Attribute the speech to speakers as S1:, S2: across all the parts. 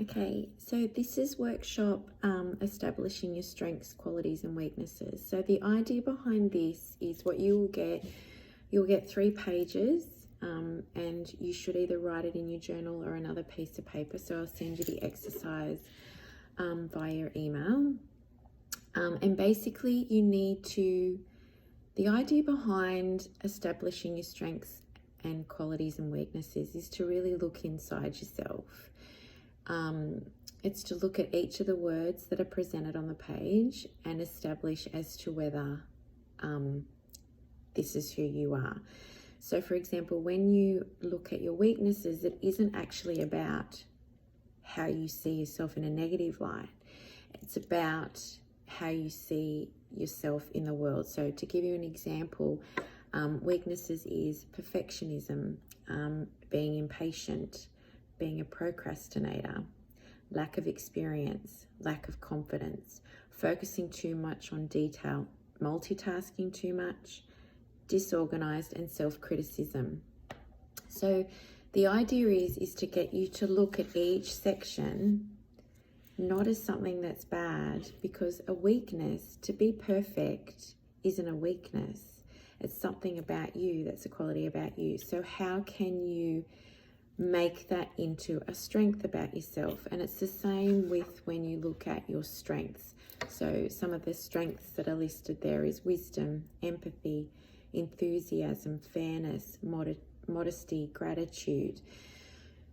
S1: Okay, so this is workshop establishing your strengths, qualities, and weaknesses. So the idea behind this is what you will get. You'll get 3 pages, and you should either write it in your journal or another piece of paper. So I'll send you the exercise via your email. And basically, you need to. The idea behind establishing your strengths and qualities and weaknesses is to really look inside yourself. It's to look at each of the words that are presented on the page and establish as to whether this is who you are. So, for example, when you look at your weaknesses, it isn't actually about how you see yourself in a negative light. It's about how you see yourself in the world. So, to give you an example, weaknesses is perfectionism, being impatient, being a procrastinator, lack of experience, lack of confidence, focusing too much on detail, multitasking too much, disorganized, and self-criticism. So the idea is to get you to look at each section not as something that's bad, because a weakness, to be perfect, isn't a weakness. It's something about you that's a quality about you. So how can you make that into a strength about yourself? And it's the same with when you look at your strengths. So some of the strengths that are listed there is wisdom, empathy, enthusiasm, fairness, modesty, gratitude.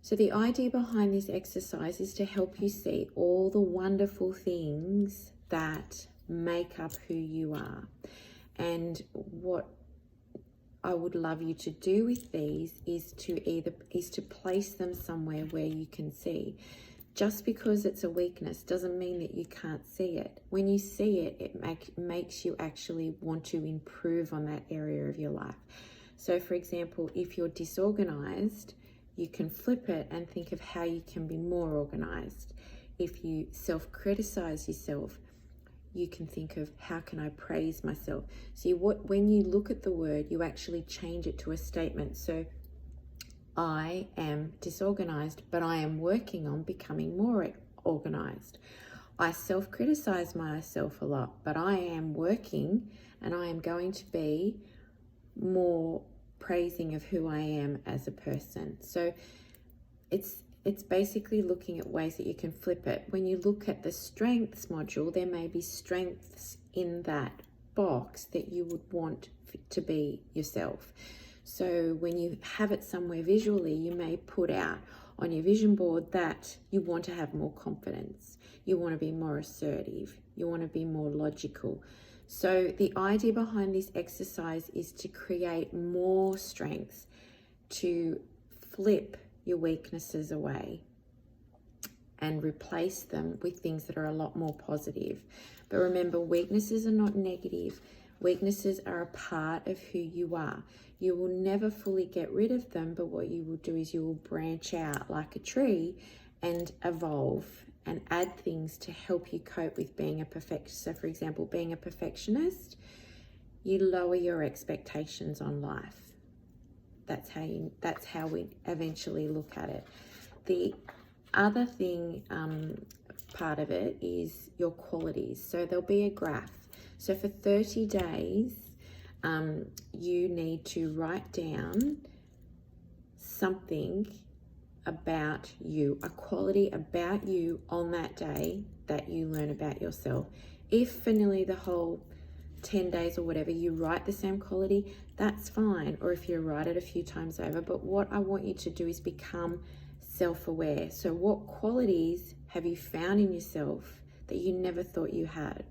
S1: So the idea behind this exercise is to help you see all the wonderful things that make up who you are. And what I would love you to do with these is to place them somewhere where you can see. Just because it's a weakness doesn't mean that you can't see it. When you see it, it makes you actually want to improve on that area of your life. So for example, if you're disorganized, you can flip it and think of how you can be more organized. If you self-criticize yourself, you can think of how can I praise myself. So when you look at the word, you actually change it to a statement. So I am disorganized, but I am working on becoming more organized. I self-criticize myself a lot, but I am working and I am going to be more praising of who I am as a person. So it's basically looking at ways that you can flip it. When you look at the strengths module, there may be strengths in that box that you would want to be yourself. So when you have it somewhere visually, you may put out on your vision board that you want to have more confidence, you want to be more assertive, you want to be more logical. So the idea behind this exercise is to create more strengths, to flip your weaknesses away and replace them with things that are a lot more positive. But remember, weaknesses are not negative. Weaknesses are a part of who you are. You will never fully get rid of them, but what you will do is you will branch out like a tree and evolve and add things to help you cope with being a perfectionist. So for example, being a perfectionist, you lower your expectations on life. That's how we eventually look at it. The other thing, part of it is your qualities. So there'll be a graph. So for 30 days, you need to write down something about you, a quality about you on that day that you learn about yourself. If for nearly the whole 10 days or whatever you write the same quality, that's fine. Or if you write it a few times over. But what I want you to do is become self-aware. So what qualities have you found in yourself that you never thought you had?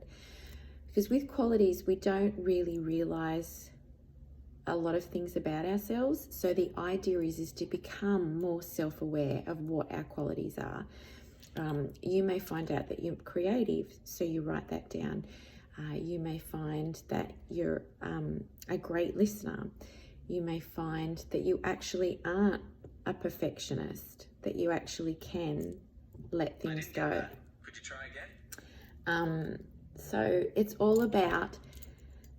S1: Because with qualities, we don't really realize a lot of things about ourselves. So the idea is to become more self-aware of what our qualities are. You may find out that you're creative, so you write that down. You may find that you're a great listener. You may find that you actually aren't a perfectionist, that you actually can let things go.
S2: Could you try again?
S1: So it's all about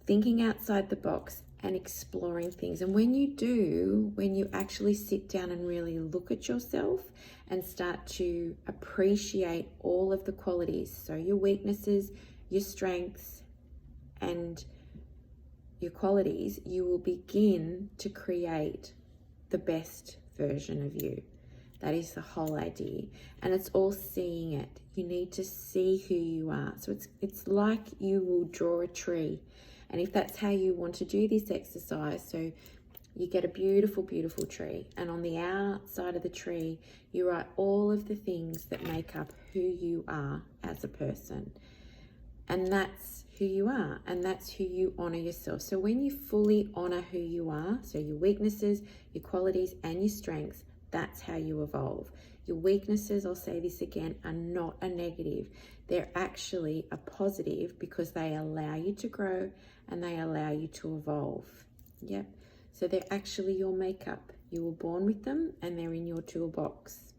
S1: thinking outside the box, and exploring things. And when you do, when you actually sit down and really look at yourself and start to appreciate all of the qualities, so your weaknesses, your strengths, and your qualities, you will begin to create the best version of you. That is the whole idea. And it's all seeing it. You need to see who you are. So it's like you will draw a tree. And if that's how you want to do this exercise, so you get a beautiful, beautiful tree. And on the outside of the tree, you write all of the things that make up who you are as a person. And that's who you are. And that's who you honor yourself. So when you fully honor who you are, so your weaknesses, your qualities, and your strengths, that's how you evolve. Your weaknesses, I'll say this again, are not a negative. They're actually a positive because they allow you to grow and they allow you to evolve. Yep. So they're actually your makeup. You were born with them and they're in your toolbox.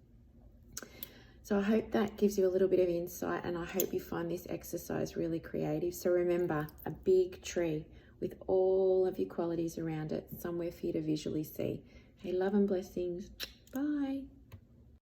S1: So I hope that gives you a little bit of insight, and I hope you find this exercise really creative. So remember, a big tree with all of your qualities around it, somewhere for you to visually see. Hey, love and blessings. Bye.